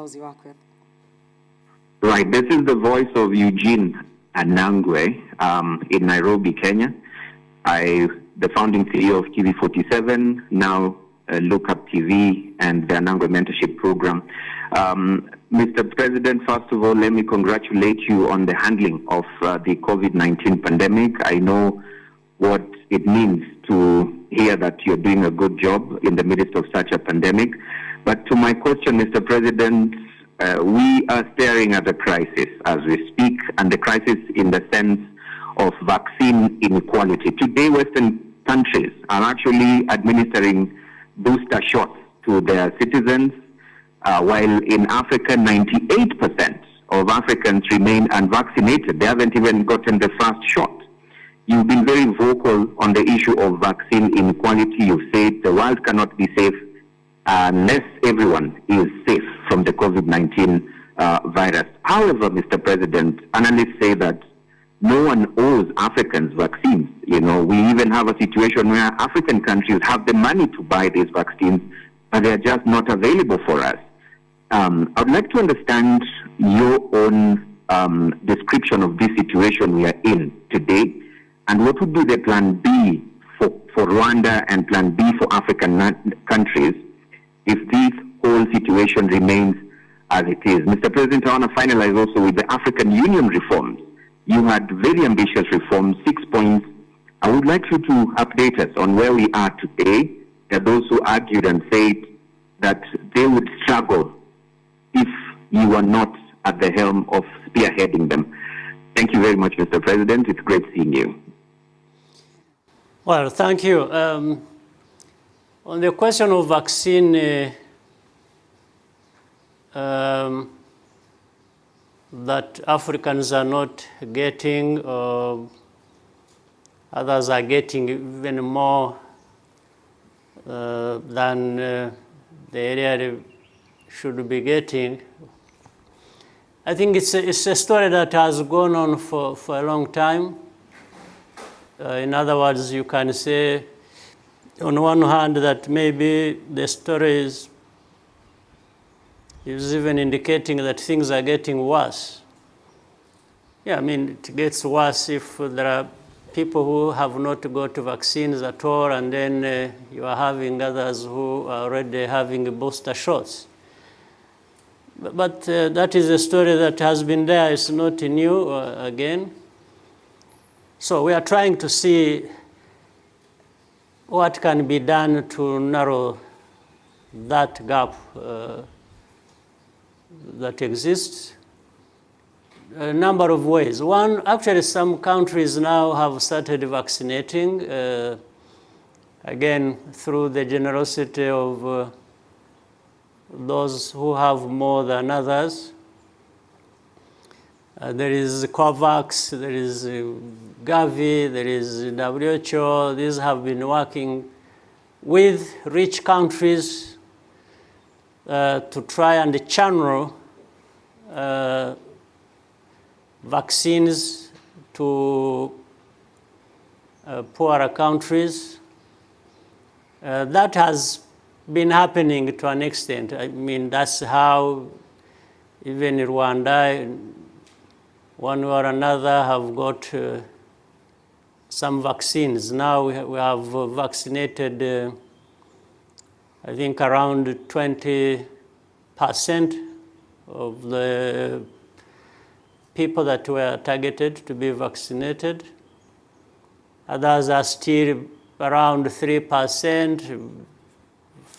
those you work with. Right. This is the voice of Eugene Anangwe in Nairobi, Kenya. The founding CEO of TV47, now Look Up TV and the Anangwe Mentorship Program. Mr. President, first of all, let me congratulate you on the handling of the COVID-19 pandemic. I know what it means to hear that you're doing a good job in the midst of such a pandemic. But to my question, Mr. President, we are staring at a crisis as we speak, and the crisis in the sense of vaccine inequality. Today, Western countries are actually administering booster shots to their citizens, while in Africa, 98% of Africans remain unvaccinated. They haven't even gotten the first shot. You've been very vocal on the issue of vaccine inequality. You've said the world cannot be safe unless everyone is safe from the COVID-19 virus. However, Mr. President, analysts say that no one owes Africans vaccines. You know, we even have a situation where African countries have the money to buy these vaccines, but they're just not available for us. I'd like to understand your own description of this situation we are in today, and what would be the plan B for Rwanda and plan B for African countries if this whole situation remains as it is. Mr. President, I want to finalize also with the African Union reforms. You had very ambitious reforms, 6 points. I would like you to update us on where we are today. There are those who argued and said that they would struggle if you were not at the helm of spearheading them. Thank you very much, Mr. President. It's great seeing you. Well, thank you. On the question of vaccine, that Africans are not getting, others are getting even more than the area they should be getting. I think it's a story that has gone on for a long time. In other words, you can say, on one hand, that maybe the story is even indicating that things are getting worse. Yeah, I mean, it gets worse if there are people who have not got vaccines at all, and then you are having others who are already having booster shots. But that is a story that has been there. It's not new again. So we are trying to see what can be done to narrow that gap that exists. A number of ways. One, actually some countries now have started vaccinating, again, through the generosity of those who have more than others. There is COVAX, there is Gavi, there is WHO. These have been working with rich countries to try and channel vaccines to poorer countries. That has been happening to an extent. I mean, that's how even in Rwanda, one way or another, have got some vaccines. Now we have vaccinated, I think, around 20% of the people that were targeted to be vaccinated. Others are still around 3%,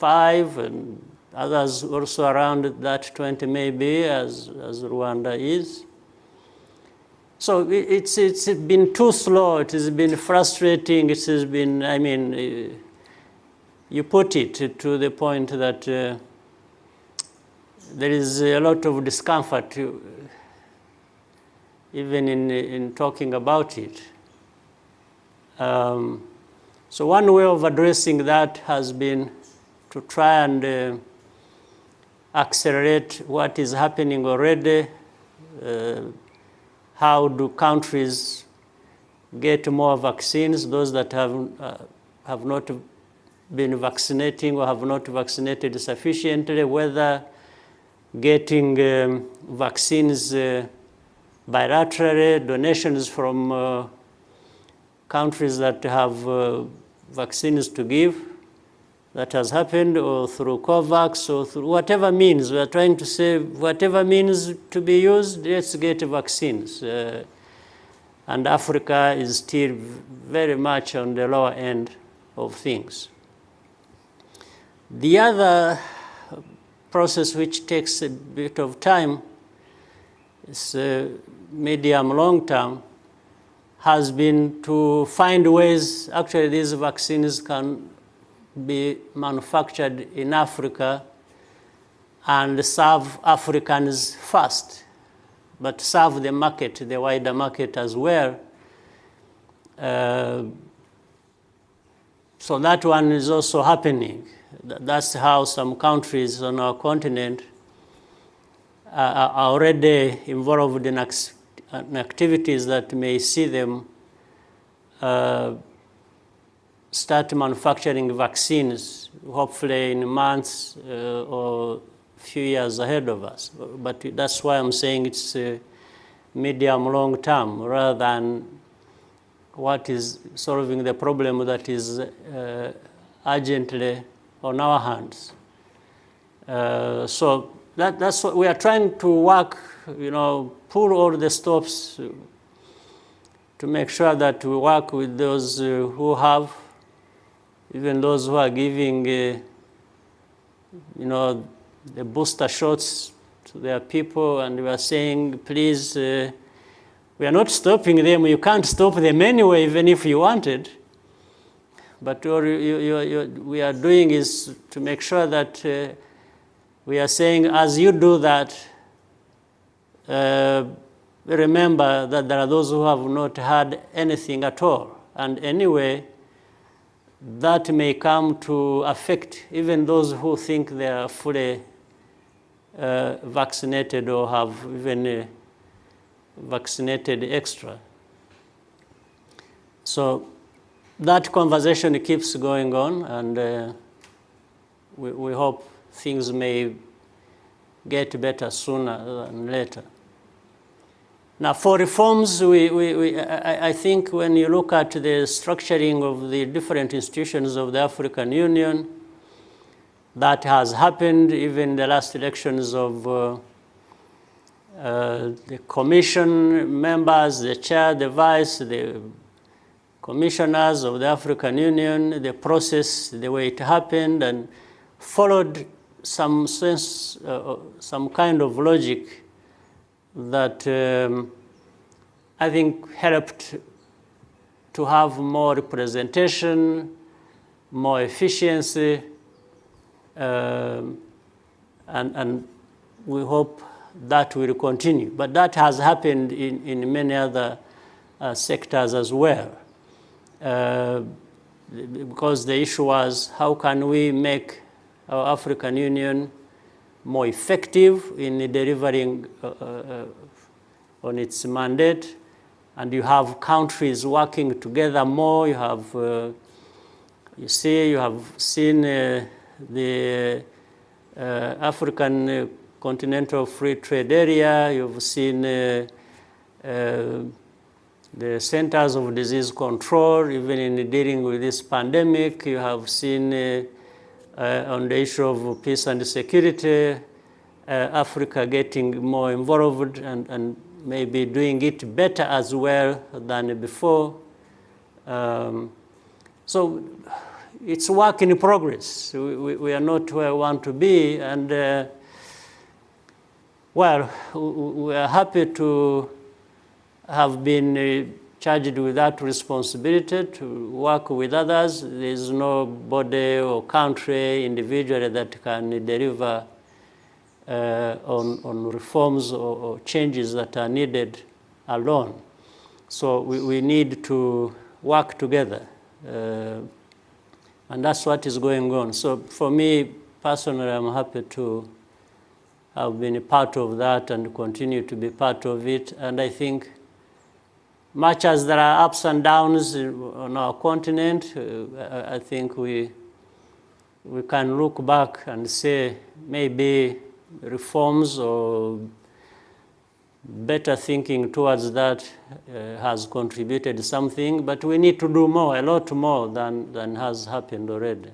5%, and others also around that 20 maybe, as Rwanda is. So it's been too slow. It has been frustrating. It has been, I mean, you put it to the point that there is a lot of discomfort even in talking about it. So one way of addressing that has been to try and accelerate what is happening already. How do countries get more vaccines? Those that have not been vaccinating or have not vaccinated sufficiently, whether getting vaccines bilaterally, donations from countries that have vaccines to give. That has happened, or through COVAX, or through whatever means. We are trying to say, whatever means to be used, let's get vaccines. And Africa is still very much on the lower end of things. The other process which takes a bit of time is medium, long term, has been to find ways, actually these vaccines can be manufactured in Africa and serve Africans first, but serve the market, the wider market as well. So that one is also happening. That's how some countries on our continent are already involved in activities that may see them start manufacturing vaccines, hopefully in months or few years ahead of us. But that's why I'm saying it's medium, long term, rather than what is solving the problem that is urgently on our hands. So that's what we are trying to work, pull all the stops to make sure that we work with those who have, even those who are giving, the booster shots to their people, and we are saying, please, we are not stopping them. You can't stop them anyway, even if you wanted. But what we are doing is to make sure that we are saying, as you do that, remember that there are those who have not had anything at all. And anyway, that may come to affect even those who think they are fully vaccinated or have even vaccinated extra. So that conversation keeps going on, and we hope things may get better sooner than later. Now, for reforms, I think when you look at the structuring of the different institutions of the African Union, that has happened even the last elections of the commission members, the chair, the vice, the commissioners of the African Union, the process, the way it happened, and followed some sense, some kind of logic that I think helped to have more representation, more efficiency, and we hope that will continue. But that has happened in many other sectors as well. Because the issue was, how can we make our African Union more effective in delivering on its mandate? And you have countries working together more. You have, you have seen the African Continental Free Trade Area. You've seen the Centers of Disease Control, even in dealing with this pandemic. You have seen on the issue of peace and security, Africa getting more involved and maybe doing it better as well than before. So it's work in progress. We are not where we want to be, and well, we are happy to have been charged with that responsibility to work with others. There is no body or country individually that can deliver on reforms or changes that are needed alone. So we need to work together. And that's what is going on. So for me, personally, I'm happy to have been a part of that and continue to be part of it. And I think much as there are ups and downs on our continent, I think we can look back and say maybe reforms or better thinking towards that has contributed something, but we need to do more, a lot more than has happened already.